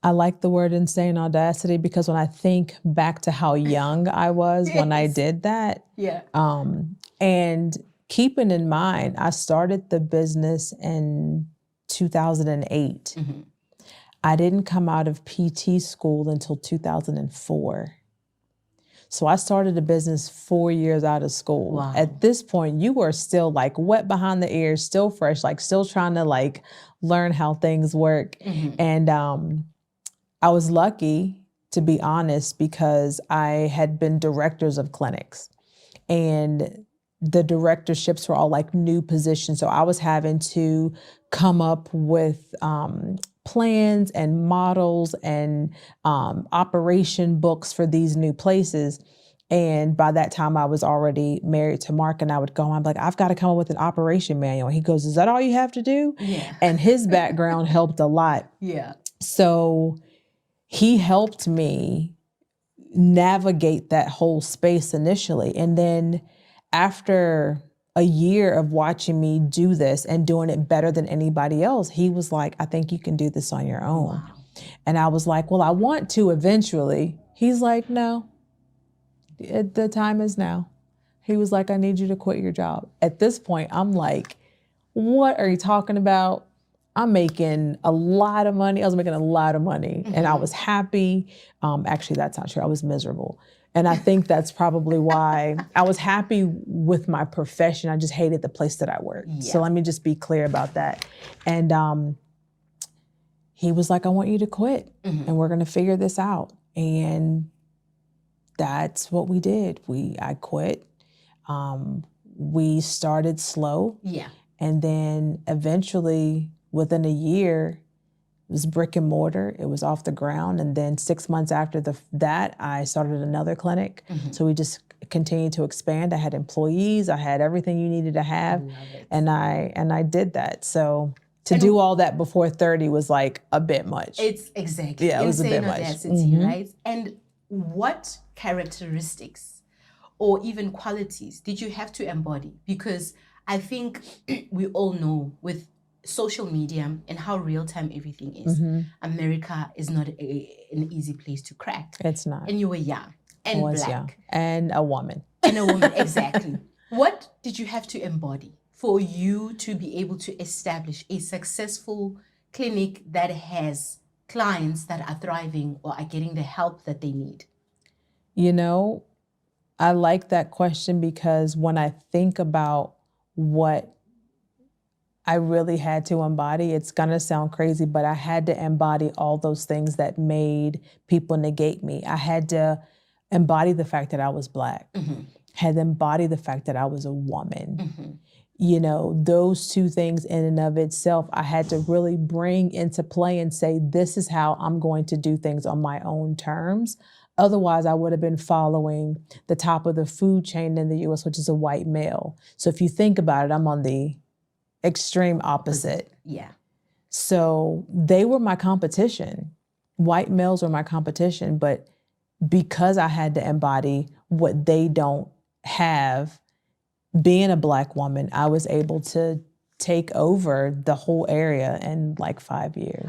I like the word insane audacity because when I think back to how young I was when I did that, Yeah. And keeping in mind, I started the business in 2008. Mm-hmm. I didn't come out of PT school until 2004. So I started a business 4 years out of school. Wow. At this point, you were still like wet behind the ears, still fresh, like still trying to like learn how things work. Mm-hmm. And I was lucky, to be honest, because I had been directors of clinics and the directorships were all like new positions. So I was having to come up with plans and models and operation books for these new places. And by that time I was already married to Mark, and I would go, I'm like, I've got to come up with an operation manual. He goes, is that all you have to do? Yeah. And his background helped a lot. Yeah. So he helped me navigate that whole space initially. And then after a year of watching me do this and doing it better than anybody else, he was like, I think you can do this on your own. Wow. And I was like, well, I want to eventually. He's like, no, the time is now. He was like, I need you to quit your job. At this point, I'm like, what are you talking about? I'm making a lot of money. I was making a lot of money and I was happy. Actually, that's not true. I was miserable. And I think that's probably why I was happy with my profession. I just hated the place that I worked. Yeah. So let me just be clear about that. And he was like, I want you to quit and we're going to figure this out. And that's what we did. I quit. We started slow. Yeah. And then eventually, within a year, it was brick and mortar. It was off the ground. And then 6 months after that, I started another clinic. So we just continued to expand. I had employees. I had everything you needed to have. And I did that. So to do all that before 30 was like a bit much. It's exactly. Yeah, it was a bit much. Right? And what characteristics or even qualities did you have to embody? Because I think we all know with social media and how real-time everything is, America is not an easy place to crack. It's not. And you were young and black. Young. And a woman. And a woman, exactly. What did you have to embody for you to be able to establish a successful clinic that has clients that are thriving or are getting the help that they need? You know, I like that question because when I think about what I really had to embody, it's gonna sound crazy, but I had to embody all those things that made people negate me. I had to embody the fact that I was Black, had to embody the fact that I was a woman. You know, those two things in and of itself, I had to really bring into play and say, this is how I'm going to do things on my own terms. Otherwise, I would have been following the top of the food chain in the US, which is a white male. So if you think about it, I'm on the extreme opposite. Yeah. So they were my competition. White males were my competition, but because I had to embody what they don't have, being a Black woman, I was able to take over the whole area in like 5 years.